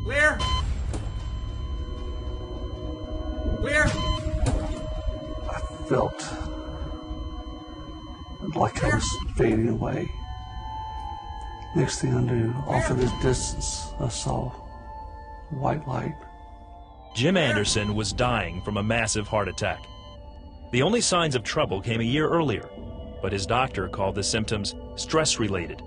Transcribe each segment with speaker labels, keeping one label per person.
Speaker 1: Clear. Clear.
Speaker 2: I felt like I was fading away. Next thing I knew, off in the distance, I saw white light.
Speaker 3: Jim Anderson was dying from a massive heart attack. The only signs of trouble came a year earlier, but his doctor called the symptoms stress-related.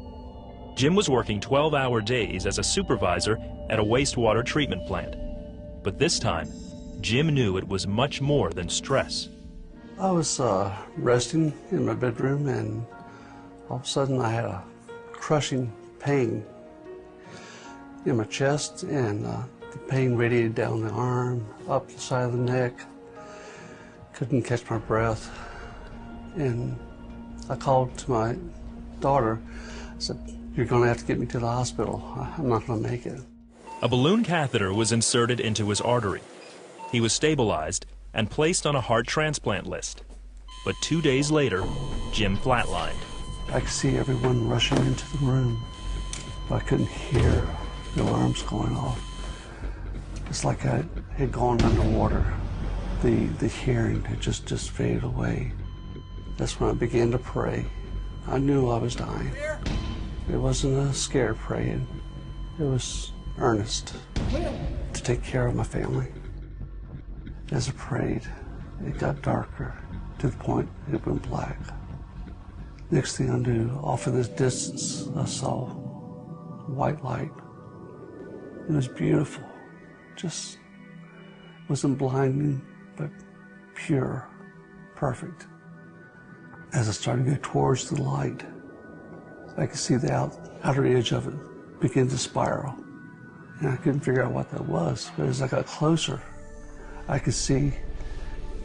Speaker 3: Jim was working 12-hour days as a supervisor at a wastewater treatment plant. But this time, Jim knew it was much more than stress.
Speaker 2: I was resting in my bedroom, and all of a sudden I had a crushing pain in my chest, and the pain radiated down the arm, up the side of the neck. Couldn't catch my breath. And I called to my daughter. I said, "You're going to have to get me to the hospital. I'm not going to make it."
Speaker 3: A balloon catheter was inserted into his artery. He was stabilized and placed on a heart transplant list. But 2 days later, Jim flatlined.
Speaker 2: I could see everyone rushing into the room, but I couldn't hear the alarms going off. It's like I had gone underwater. The hearing had just faded away. That's when I began to pray. I knew I was dying. It wasn't a scared praying. It was earnest to take care of my family. As I prayed, it got darker to the point it went black. Next thing I knew, off in the distance, I saw white light. It was beautiful. Just wasn't blinding, but pure, perfect. As I started to go towards the light, I could see the outer edge of it begin to spiral. And I couldn't figure out what that was, but as I got closer, I could see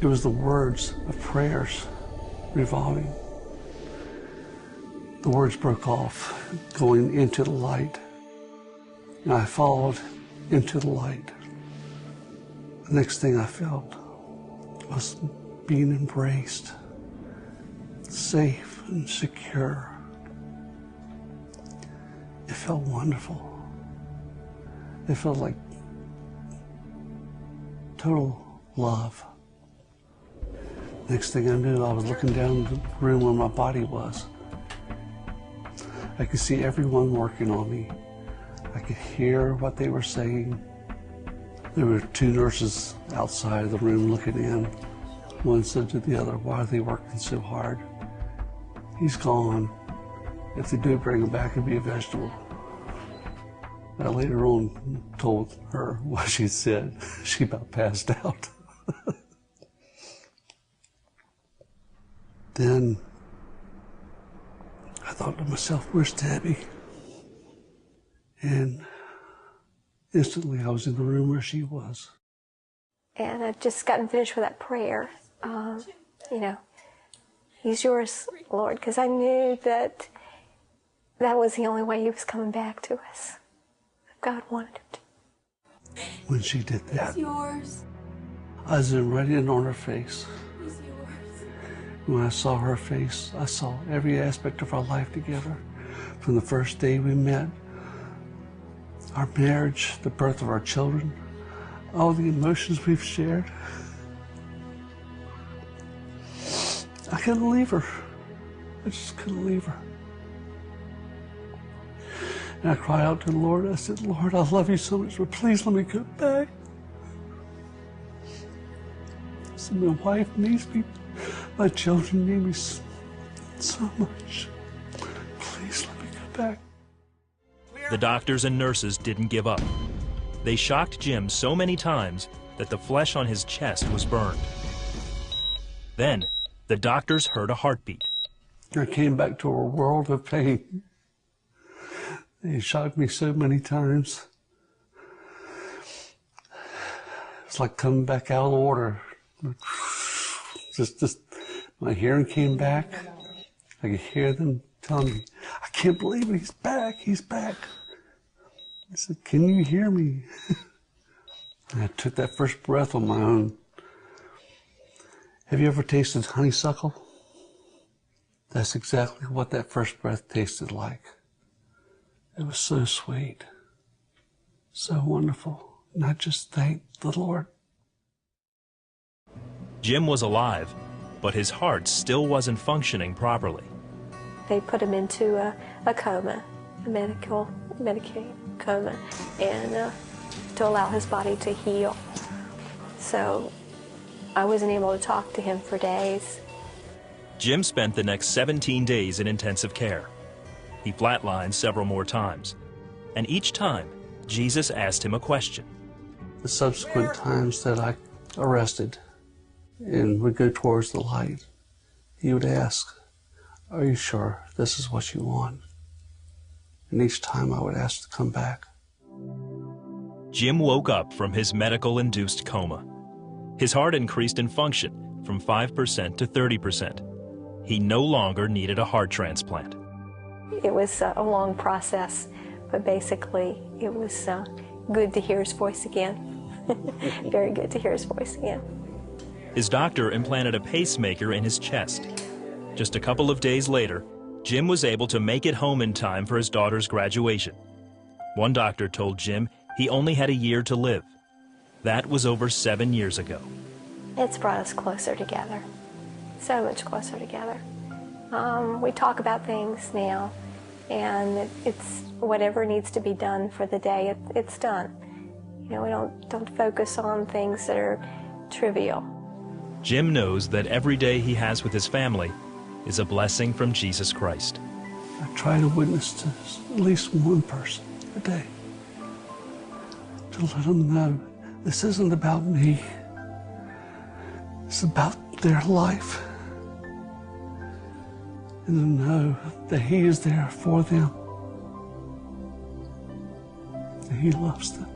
Speaker 2: it was the words of prayers revolving. The words broke off, going into the light, and I followed into the light. The next thing I felt was being embraced, safe and secure. It felt wonderful. It felt like total love. Next thing I knew, I was looking down the room where my body was. I could see everyone working on me. I could hear what they were saying. There were two nurses outside of the room looking in. One said to the other, "Why are they working so hard? He's gone. If they do bring him back, he'll be a vegetable." I later on told her what she said. She about passed out. Then I thought to myself, "Where's Debbie?" And instantly I was in the room where she was.
Speaker 4: And I'd just gotten finished with that prayer. You know, he's yours, Lord, because I knew that that was the only way he was coming back to us. God wanted him to.
Speaker 2: When she did that,
Speaker 5: He's yours.
Speaker 2: I zoomed right in on her face.
Speaker 5: He's yours.
Speaker 2: When I saw her face, I saw every aspect of our life together. From the first day we met, our marriage, the birth of our children, all the emotions we've shared. I couldn't leave her. I just couldn't leave her. And I cried out to the Lord. I said, "Lord, I love you so much, but please let me go back." I said, "My wife needs me. My children need me so much. Please let me go back."
Speaker 3: The doctors and nurses didn't give up. They shocked Jim so many times that the flesh on his chest was burned. Then, the doctors heard a heartbeat.
Speaker 2: I came back to a world of pain. They shocked me so many times. It's like coming back out of order. Just my hearing came back. I could hear them telling me, "I can't believe it, he's back, he's back." I said, "Can you hear me?" And I took that first breath on my own. Have you ever tasted honeysuckle? That's exactly what that first breath tasted like. It was so sweet, so wonderful. And I just thank the Lord.
Speaker 3: Jim was alive, but his heart still wasn't functioning properly.
Speaker 4: They put him into a coma, a Medicaid coma, and to allow his body to heal. So I wasn't able to talk to him for days.
Speaker 3: Jim spent the next 17 days in intensive care. He flatlined several more times, and each time, Jesus asked him a question.
Speaker 2: The subsequent times that I arrested and would go towards the light, he would ask, "Are you sure this is what you want?" And each time I would ask to come back.
Speaker 3: Jim woke up from his medical-induced coma. His heart increased in function from 5% to 30%. He no longer needed a heart transplant.
Speaker 4: It was a long process, but basically it was good to hear his voice again. Very good to hear his voice again.
Speaker 3: His doctor implanted a pacemaker in his chest. Just a couple of days later, Jim was able to make it home in time for his daughter's graduation. One doctor told Jim he only had a year to live. That was over 7 years ago.
Speaker 4: It's brought us closer together, so much closer together. We talk about things now, and it's whatever needs to be done for the day, it's done. You know, we don't focus on things that are trivial.
Speaker 3: Jim knows that every day he has with his family is a blessing from Jesus Christ.
Speaker 2: I try to witness to at least one person a day, to let them know this isn't about me. It's about their life. And to know that He is there for them, that He loves them.